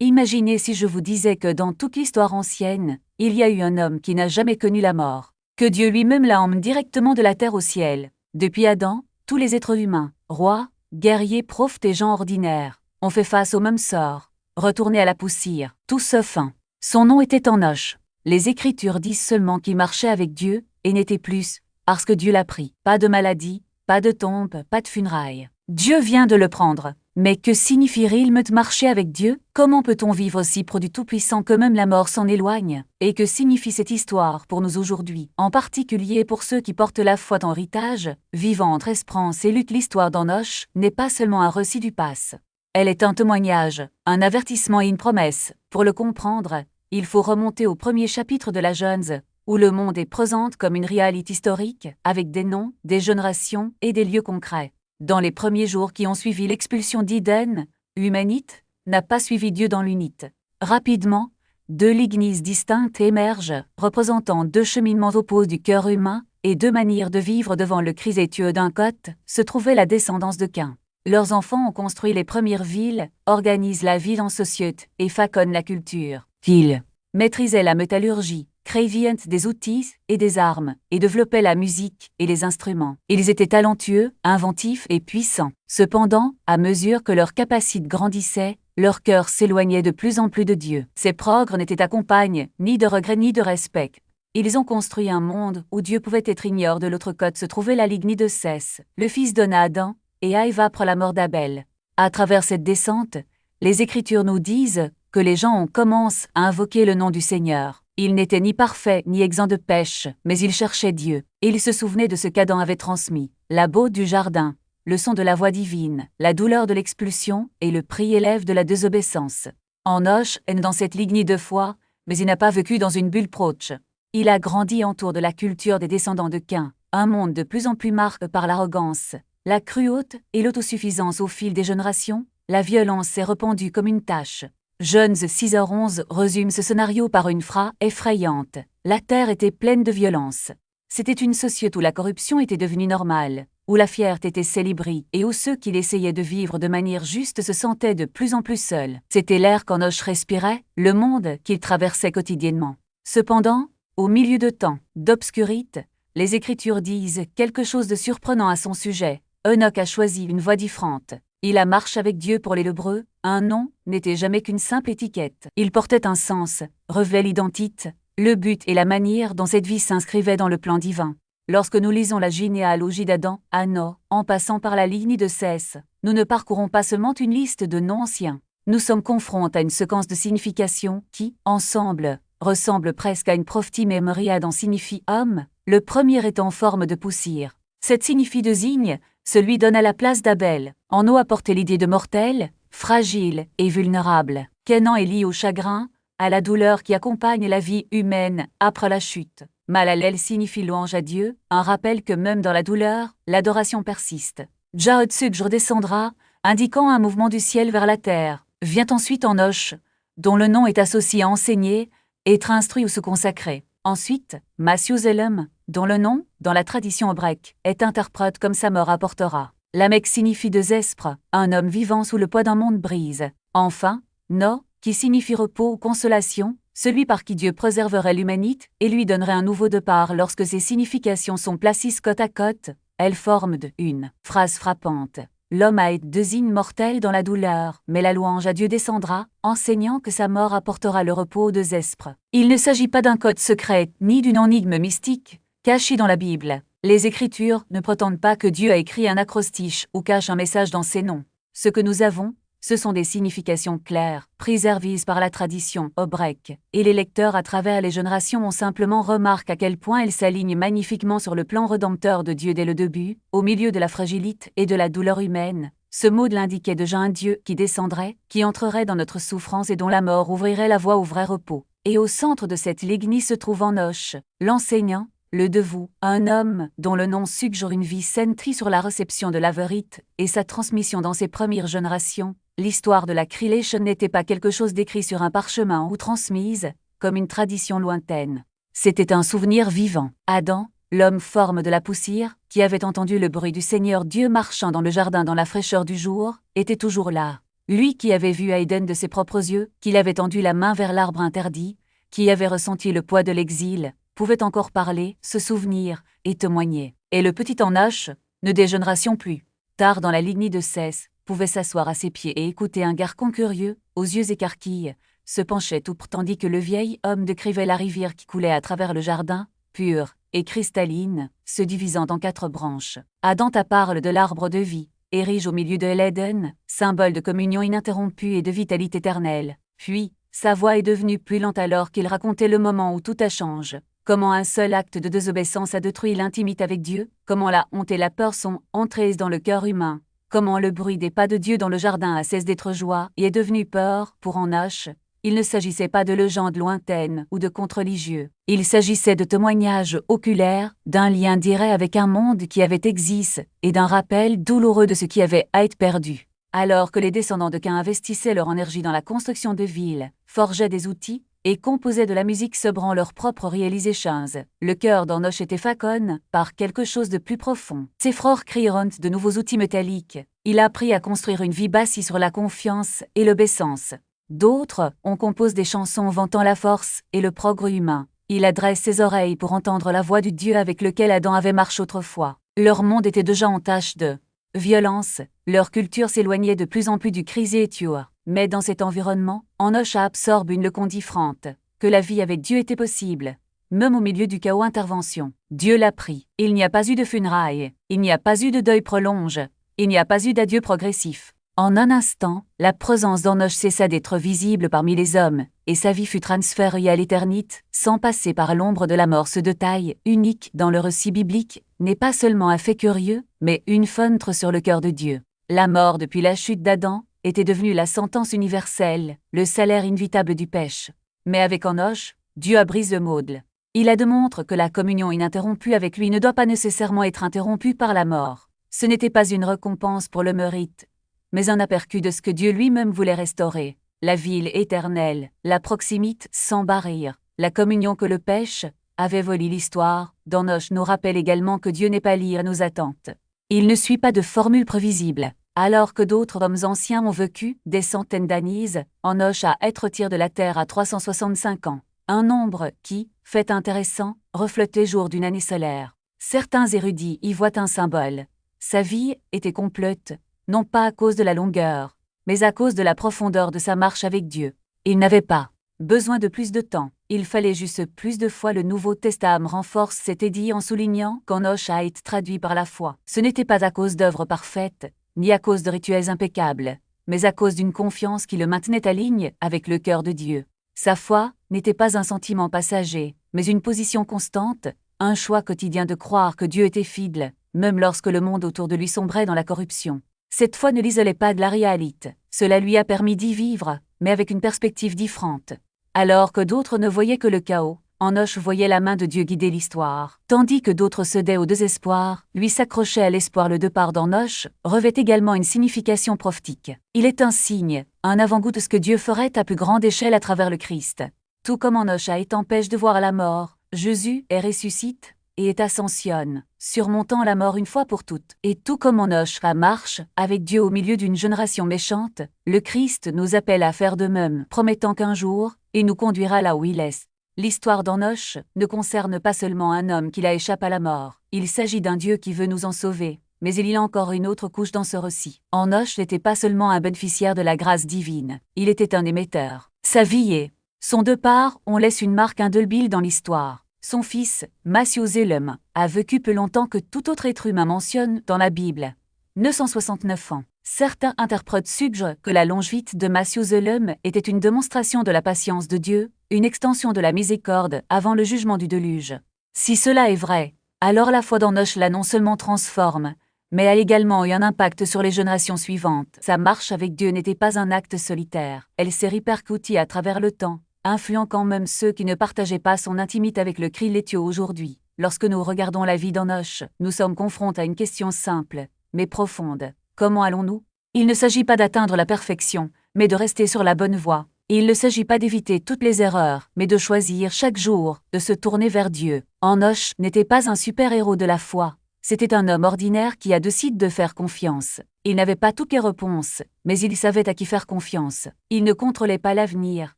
Imaginez si je vous disais que dans toute l'histoire ancienne, il y a eu un homme qui n'a jamais connu la mort, que Dieu lui-même l'a emmené directement de la terre au ciel. Depuis Adam, tous les êtres humains, rois, guerriers, prophètes et gens ordinaires, ont fait face au même sort, retournés à la poussière, tout sauf un. Son nom était Enoch. Les Écritures disent seulement qu'il marchait avec Dieu, et n'était plus, parce que Dieu l'a pris. Pas de maladie, pas de tombe, pas de funérailles. Dieu vient de le prendre. Mais que signifierait-il de marcher avec Dieu? Comment peut-on vivre si près du Tout-Puissant que même la mort s'en éloigne? Et que signifie cette histoire pour nous aujourd'hui, en particulier pour ceux qui portent la foi en héritage, vivant entre espérance et lutte? L'histoire d'Enoch n'est pas seulement un récit du passé. Elle est un témoignage, un avertissement et une promesse. Pour le comprendre, il faut remonter au premier chapitre de la Genèse, où le monde est présente comme une réalité historique, avec des noms, des générations et des lieux concrets. Dans les premiers jours qui ont suivi l'expulsion d'Éden, l'humanité n'a pas suivi Dieu dans l'unité. Rapidement, deux lignées distinctes émergent, représentant deux cheminements opposés du cœur humain et deux manières de vivre. Devant le crisétueux d'un côté se trouvait la descendance de Caïn. Leurs enfants ont construit les premières villes, organisent la vie en société et façonnent la culture. Ils maîtrisaient la métallurgie, créaient des outils et des armes, et développaient la musique et les instruments. Ils étaient talentueux, inventifs et puissants. Cependant, à mesure que leur capacité grandissait, leur cœur s'éloignait de plus en plus de Dieu. Ces progrès n'étaient accompagnés ni de regret ni de respect. Ils ont construit un monde où Dieu pouvait être ignoré. De l'autre côté se trouvait la lignée de Seth, le fils d'Adam, et Ève après la mort d'Abel. À travers cette descente, les Écritures nous disent que les gens ont commencé à invoquer le nom du Seigneur. Ils n'étaient ni parfaits ni exempts de pêche, mais ils cherchaient Dieu, et ils se souvenaient de ce qu'Adam avait transmis, la beauté du jardin, le son de la voix divine, la douleur de l'expulsion et le prix élève de la désobéissance. Enoch est dans cette lignée de foi, mais il n'a pas vécu dans une bulle proche. Il a grandi autour de la culture des descendants de Caïn, un monde de plus en plus marqué par l'arrogance, la cruauté et l'autosuffisance. Au fil des générations, la violence s'est répandue comme une tache. Genèse 6h11 résume ce scénario par une phrase effrayante. La terre était pleine de violence. C'était une société où la corruption était devenue normale, où la fierté était célébrée et où ceux qui essayaient de vivre de manière juste se sentaient de plus en plus seuls. C'était l'air qu'Enoch respirait, le monde qu'il traversait quotidiennement. Cependant, au milieu de temps d'obscurité, les Écritures disent quelque chose de surprenant à son sujet. Enoch a choisi une voie différente. Il a marché avec Dieu. Pour les Hébreux, un nom n'était jamais qu'une simple étiquette. Il portait un sens, révélait l'identité, le but et la manière dont cette vie s'inscrivait dans le plan divin. Lorsque nous lisons la généalogie d'Adam à Noé, en passant par la lignée de Seth, nous ne parcourons pas seulement une liste de noms anciens. Nous sommes confrontés à une séquence de significations qui, ensemble, ressemble presque à une prophétie. Mais Adam signifie homme, le premier est en forme de poussière. Cette signifie désigne celui donne à la place d'Abel. Enoch a porté l'idée de mortel, fragile et vulnérable. Kénan est lié au chagrin, à la douleur qui accompagne la vie humaine après la chute. Malalel signifie louange à Dieu, un rappel que même dans la douleur, l'adoration persiste. Jaotsug redescendra, indiquant un mouvement du ciel vers la terre. Vient ensuite Enoch, dont le nom est associé à enseigner, être instruit ou se consacrer. Ensuite, Mathusalem, dont le nom, dans la tradition hébraïque, est interprète comme sa mort apportera. Lamech signifie deux esprits, un homme vivant sous le poids d'un monde brise. Enfin, No, qui signifie repos ou consolation, celui par qui Dieu préserverait l'humanité et lui donnerait un nouveau départ. Lorsque ces significations sont placées côte à côte, elles forment une phrase frappante. L'homme a été désigne mortel dans la douleur, mais la louange à Dieu descendra, enseignant que sa mort apportera le repos aux deux esprits. Il ne s'agit pas d'un code secret, ni d'une énigme mystique, cachée dans la Bible. Les Écritures ne prétendent pas que Dieu a écrit un acrostiche ou cache un message dans ses noms. Ce que nous avons, ce sont des significations claires, préservées par la tradition hébraïque, et les lecteurs à travers les générations ont simplement remarqué à quel point elles s'alignent magnifiquement sur le plan rédempteur de Dieu dès le début, au milieu de la fragilité et de la douleur humaine. Ce mot l'indiquait déjà un Dieu qui descendrait, qui entrerait dans notre souffrance et dont la mort ouvrirait la voie au vrai repos. Et au centre de cette lignée se trouve Enoch, l'enseignant, le dévot, un homme dont le nom suggère une vie centrée sur la réception de la vérité et sa transmission dans ses premières générations. L'histoire de la création n'était pas quelque chose d'écrit sur un parchemin ou transmise, comme une tradition lointaine. C'était un souvenir vivant. Adam, l'homme forme de la poussière, qui avait entendu le bruit du Seigneur Dieu marchant dans le jardin dans la fraîcheur du jour, était toujours là. Lui qui avait vu Aïden de ses propres yeux, qui avait tendu la main vers l'arbre interdit, qui avait ressenti le poids de l'exil, pouvait encore parler, se souvenir et témoigner. Et le petit Enoch ne déjeunera plus. Tard dans la lignée de Cès, pouvait s'asseoir à ses pieds et écouter un garçon curieux, aux yeux écarquillés, se penchait tout tandis que le vieil homme décrivait la rivière qui coulait à travers le jardin, pure et cristalline, se divisant en 4 branches. Adam parle de l'arbre de vie, érige au milieu de l'Éden, symbole de communion ininterrompue et de vitalité éternelle. Puis, sa voix est devenue plus lente alors qu'il racontait le moment où tout a changé. Comment un seul acte de désobéissance a détruit l'intimité avec Dieu, comment la honte et la peur sont entrées dans le cœur humain, comment le bruit des pas de Dieu dans le jardin a cessé d'être joie et est devenu peur pour Enoch. Il ne s'agissait pas de légendes lointaines ou de contes religieux. Il s'agissait de témoignages oculaires, d'un lien direct avec un monde qui avait existé et d'un rappel douloureux de ce qui avait à être perdu. Alors que les descendants de Caïn investissaient leur énergie dans la construction de villes, forgeaient des outils et composaient de la musique sebrant leurs propres réalisations, le cœur d'Enoch était faconné par quelque chose de plus profond. Ses frères créeront de nouveaux outils métalliques. Il a appris à construire une vie bâtie sur la confiance et l'obéissance. D'autres, on compose des chansons vantant la force et le progrès humain. Il adresse ses oreilles pour entendre la voix du Dieu avec lequel Adam avait marché autrefois. Leur monde était déjà en tâche de violence, leur culture s'éloignait de plus en plus du créature. Mais dans cet environnement, Enoch absorbe une leçon différente, que la vie avec Dieu était possible. Même au milieu du chaos intervention, Dieu l'a pris. Il n'y a pas eu de funérailles, il n'y a pas eu de deuil prolongé, il n'y a pas eu d'adieu progressif. En un instant, la présence d'Enoch cessa d'être visible parmi les hommes, et sa vie fut transférée à l'éternité, sans passer par l'ombre de la mort. Ce détail, unique dans le récit biblique, n'est pas seulement un fait curieux, mais une fenêtre sur le cœur de Dieu. La mort depuis la chute d'Adam était devenue la sentence universelle, le salaire inévitable du péché. Mais avec Enoch, Dieu a brisé le modèle. Il a démontré que la communion ininterrompue avec lui ne doit pas nécessairement être interrompue par la mort. Ce n'était pas une récompense pour le mérite, mais un aperçu de ce que Dieu lui-même voulait restaurer, la ville éternelle, la proximité sans barrière, la communion que le péché avait volé. L'histoire d'Enoch nous rappelle également que Dieu n'est pas lié à nos attentes. Il ne suit pas de formule prévisible. Alors que d'autres hommes anciens ont vécu des centaines d'années, Enoch a été retiré de la terre à 365 ans, un nombre qui, fait intéressant, reflète les jours d'une année solaire. Certains érudits y voient un symbole. Sa vie était complète, non pas à cause de la longueur, mais à cause de la profondeur de sa marche avec Dieu. Il n'avait pas besoin de plus de temps, il fallait juste plus de foi. Le Nouveau Testament renforce cet édit en soulignant qu'Enoch a été traduit par la foi. Ce n'était pas à cause d'œuvres parfaites, ni à cause de rituels impeccables, mais à cause d'une confiance qui le maintenait en ligne avec le cœur de Dieu. Sa foi n'était pas un sentiment passager, mais une position constante, un choix quotidien de croire que Dieu était fidèle, même lorsque le monde autour de lui sombrait dans la corruption. Cette foi ne l'isolait pas de la réalité. Cela lui a permis d'y vivre, mais avec une perspective différente. Alors que d'autres ne voyaient que le chaos, Enoch voyait la main de Dieu guider l'histoire. Tandis que d'autres cédaient au désespoir, lui s'accrochait à l'espoir. Le départ d'Enoch revêt également une signification prophétique. Il est un signe, un avant-goût de ce que Dieu ferait à plus grande échelle à travers le Christ. Tout comme Enoch a été empêché de voir la mort, Jésus est ressuscite et est ascensionne, surmontant la mort une fois pour toutes. Et tout comme Enoch marche avec Dieu au milieu d'une génération méchante, le Christ nous appelle à faire de même, promettant qu'un jour, il nous conduira là où il est. L'histoire d'Enoch ne concerne pas seulement un homme qui a échappé à la mort. Il s'agit d'un Dieu qui veut nous en sauver. Mais il y a encore une autre couche dans ce récit. Enoch n'était pas seulement un bénéficiaire de la grâce divine, il était un émetteur. Sa vie et son départ, on laisse une marque indélébile dans l'histoire. Son fils, Mathusalem, a vécu plus longtemps que tout autre être humain mentionne dans la Bible. 969 ans. Certains interprètes suggèrent que la longévité de Mathusalem était une démonstration de la patience de Dieu, une extension de la miséricorde avant le jugement du déluge. Si cela est vrai, alors la foi d'Enoch l'a non seulement transforme, mais a également eu un impact sur les générations suivantes. Sa marche avec Dieu n'était pas un acte solitaire, elle s'est répercutie à travers le temps, influant quand même ceux qui ne partageaient pas son intimité avec le Christ. Aujourd'hui, lorsque nous regardons la vie d'Enoch, nous sommes confrontés à une question simple, mais profonde. Comment allons-nous? Il ne s'agit pas d'atteindre la perfection, mais de rester sur la bonne voie. Il ne s'agit pas d'éviter toutes les erreurs, mais de choisir chaque jour de se tourner vers Dieu. Enoch n'était pas un super-héros de la foi. C'était un homme ordinaire qui a décidé de faire confiance. Il n'avait pas toutes les réponses, mais il savait à qui faire confiance. Il ne contrôlait pas l'avenir,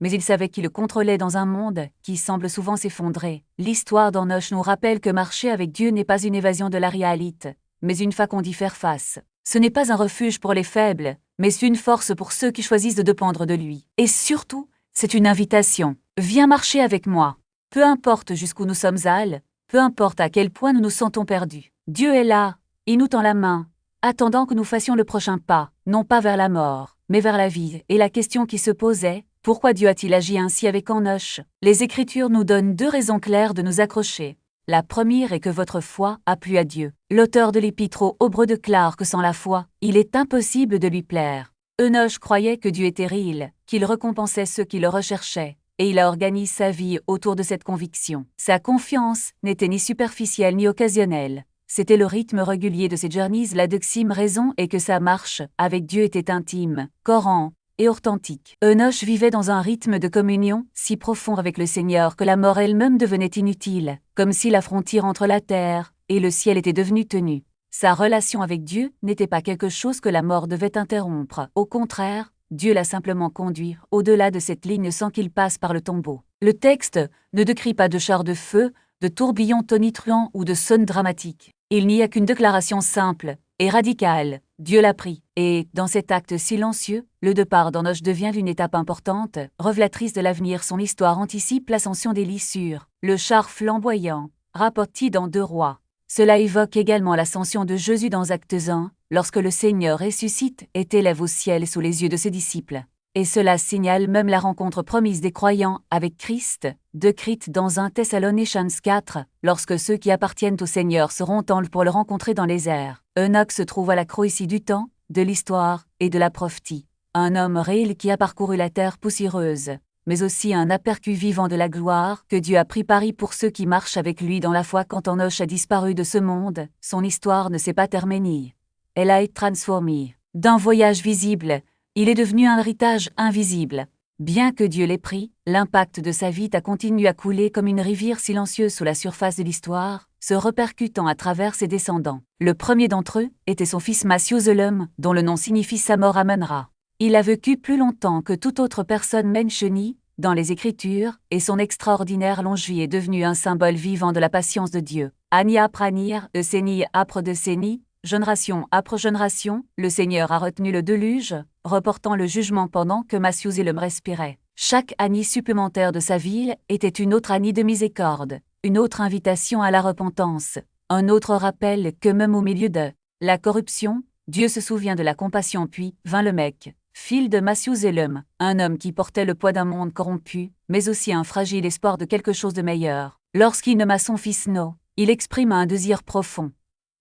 mais il savait qu'il le contrôlait dans un monde qui semble souvent s'effondrer. L'histoire d'Enoch nous rappelle que marcher avec Dieu n'est pas une évasion de la réalité, mais une façon d'y faire face. Ce n'est pas un refuge pour les faibles, mais c'est une force pour ceux qui choisissent de dépendre de lui. Et surtout, c'est une invitation. Viens marcher avec moi. Peu importe jusqu'où nous sommes allés, peu importe à quel point nous nous sentons perdus. Dieu est là, il nous tend la main, attendant que nous fassions le prochain pas, non pas vers la mort, mais vers la vie. Et la question qui se posait, pourquoi Dieu a-t-il agi ainsi avec Enoch? Les Écritures nous donnent 2 raisons claires de nous accrocher. La première est que votre foi a plu à Dieu. L'auteur de l'Épître aux Hébreux déclare que sans la foi, il est impossible de lui plaire. Enoch croyait que Dieu était réel, qu'il récompensait ceux qui le recherchaient, et il a organisé sa vie autour de cette conviction. Sa confiance n'était ni superficielle ni occasionnelle. C'était le rythme régulier de ses journeys. La deuxième raison est que sa marche avec Dieu était intime, courante et authentique. Enoch vivait dans un rythme de communion si profond avec le Seigneur que la mort elle-même devenait inutile, comme si la frontière entre la terre et le ciel était devenue tenue. Sa relation avec Dieu n'était pas quelque chose que la mort devait interrompre. Au contraire, Dieu l'a simplement conduit au-delà de cette ligne sans qu'il passe par le tombeau. Le texte ne décrit pas de chars de feu, de tourbillons tonitruants ou de sons dramatiques. Il n'y a qu'une déclaration simple et radicale. Dieu l'a pris. Et, dans cet acte silencieux, le départ d'Enoch devient une étape importante, révélatrice de l'avenir. Son histoire anticipe l'ascension d'Élie. Le char flamboyant, rapporté dans 2 Rois. Cela évoque également l'ascension de Jésus dans Actes 1, lorsque le Seigneur ressuscite et élève au ciel sous les yeux de ses disciples. Et cela signale même la rencontre promise des croyants avec Christ, décrite dans 1 Thessaloniciens 4, lorsque ceux qui appartiennent au Seigneur seront en pour le rencontrer dans les airs. Enoch se trouve à la croix ici du temps, de l'histoire et de la prophétie. Un homme réel qui a parcouru la terre poussiéreuse, mais aussi un aperçu vivant de la gloire que Dieu a préparé pour ceux qui marchent avec lui dans la foi. Quand Enoch a disparu de ce monde, son histoire ne s'est pas terminée. Elle a été transformée. D'un voyage visible, il est devenu un héritage invisible. Bien que Dieu l'ait pris, l'impact de sa vie a continué à couler comme une rivière silencieuse sous la surface de l'histoire, se répercutant à travers ses descendants. Le premier d'entre eux était son fils Mathusalem, dont le nom signifie « sa mort amènera ». Il a vécu plus longtemps que toute autre personne mentionnée dans les Écritures, et son extraordinaire longe-vie est devenu un symbole vivant de la patience de Dieu. Année après année, décennie après décennie, génération après génération, le Seigneur a retenu le déluge, reportant le jugement pendant que Mathusalem respirait. Chaque année supplémentaire de sa vie était une autre année de miséricorde, une autre invitation à la repentance, un autre rappel que même au milieu de la corruption, Dieu se souvient de la compassion. Puis vint le mec, fils de Mathusalem, un homme qui portait le poids d'un monde corrompu, mais aussi un fragile espoir de quelque chose de meilleur. Lorsqu'il nomma son fils No, il exprima un désir profond.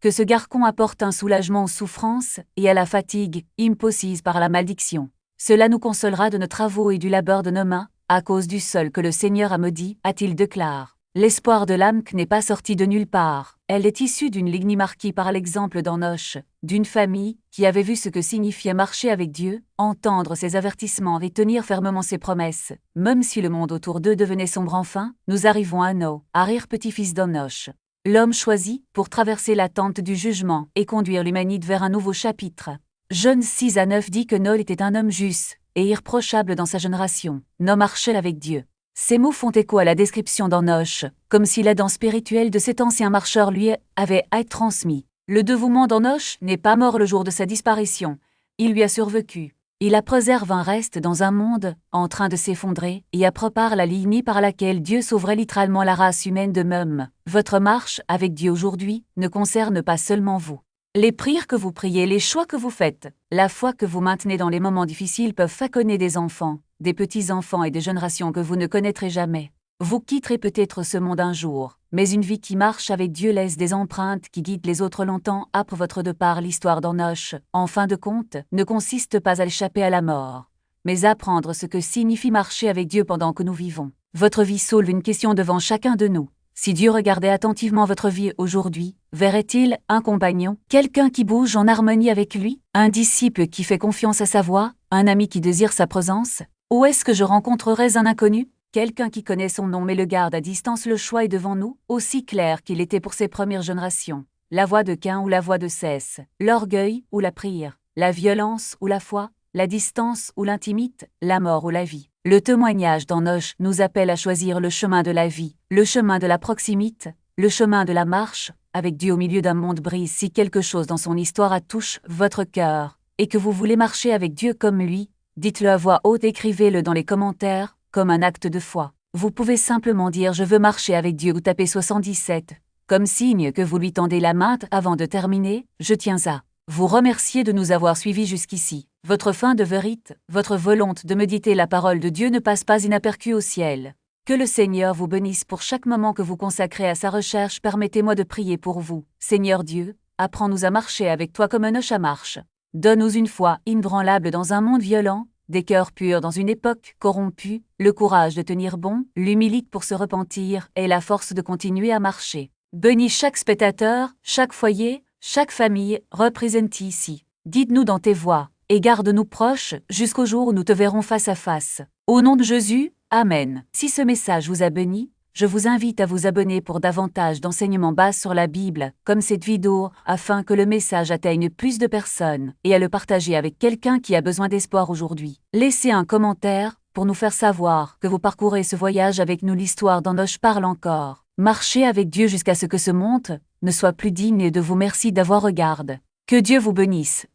Que ce garçon apporte un soulagement aux souffrances et à la fatigue imposées par la malédiction. Cela nous consolera de nos travaux et du labeur de nos mains, à cause du sol que le Seigneur a maudit, a-t-il déclaré. L'espoir de l'âme n'est pas sorti de nulle part. Elle est issue d'une lignée marquée par l'exemple d'Enoch, d'une famille qui avait vu ce que signifiait marcher avec Dieu, entendre ses avertissements et tenir fermement ses promesses. Même si le monde autour d'eux devenait sombre enfin, nous arrivons à No, arrière-petit-fils d'Enoch. L'homme choisi pour traverser l'attente du jugement et conduire l'humanité vers un nouveau chapitre. Jeune 6 à 9 dit que Noé était un homme juste et irréprochable dans sa génération. Noé marchait avec Dieu. Ces mots font écho à la description d'Enoch, comme si l'Adam spirituel de cet ancien marcheur lui avait été transmis. Le dévouement d'Enoch n'est pas mort le jour de sa disparition. Il lui a survécu. Il a préservé un reste dans un monde en train de s'effondrer et a préparé la lignée par laquelle Dieu sauverait littéralement la race humaine de même. Votre marche avec Dieu aujourd'hui ne concerne pas seulement vous. Les prières que vous priez, les choix que vous faites, la foi que vous maintenez dans les moments difficiles peuvent façonner des enfants, des petits-enfants et des générations que vous ne connaîtrez jamais. Vous quitterez peut-être ce monde un jour, mais une vie qui marche avec Dieu laisse des empreintes qui guident les autres longtemps après votre départ. L'histoire d'Enoch, en fin de compte, ne consiste pas à échapper à la mort, mais à apprendre ce que signifie marcher avec Dieu pendant que nous vivons. Votre vie soulève une question devant chacun de nous. Si Dieu regardait attentivement votre vie aujourd'hui, verrait-il un compagnon, quelqu'un qui bouge en harmonie avec lui, un disciple qui fait confiance à sa voix, un ami qui désire sa présence? Ou est-ce que je rencontrerais un inconnu, quelqu'un qui connaît son nom mais le garde à distance? Le choix est devant nous, aussi clair qu'il était pour ses premières générations. La voix de Caïn ou la voix de Seth, l'orgueil ou la prière. la violence ou la foi, la distance ou l'intimité, la mort ou la vie. Le témoignage d'Enoch nous appelle à choisir le chemin de la vie, le chemin de la proximité, le chemin de la marche, avec Dieu au milieu d'un monde brise. Si quelque chose dans son histoire touche votre cœur, et que vous voulez marcher avec Dieu comme lui, dites-le à voix haute, écrivez-le dans les commentaires, comme un acte de foi. Vous pouvez simplement dire « Je veux marcher avec Dieu » ou tapez 77, comme signe que vous lui tendez la main. Avant de terminer, je tiens à vous remercier de nous avoir suivis jusqu'ici. Votre fin de vérité, votre volonté de méditer la parole de Dieu ne passe pas inaperçue au ciel. Que le Seigneur vous bénisse pour chaque moment que vous consacrez à sa recherche. Permettez-moi de prier pour vous. Seigneur Dieu, apprends-nous à marcher avec toi comme Enoch marche. Donne-nous une foi inébranlable dans un monde violent, des cœurs purs dans une époque corrompue, le courage de tenir bon, l'humilité pour se repentir et la force de continuer à marcher. Bénis chaque spectateur, chaque foyer, chaque famille représentée ici. Dites-nous dans tes voix, et garde-nous proches jusqu'au jour où nous te verrons face à face. Au nom de Jésus, Amen. Si ce message vous a béni, je vous invite à vous abonner pour davantage d'enseignements basés sur la Bible, comme cette vidéo, afin que le message atteigne plus de personnes, et à le partager avec quelqu'un qui a besoin d'espoir aujourd'hui. Laissez un commentaire pour nous faire savoir que vous parcourez ce voyage avec nous. L'histoire d'Enoch parle encore. Marchez avec Dieu jusqu'à ce que ce monde ne soit plus digne de vous. Merci d'avoir regardé. Que Dieu vous bénisse.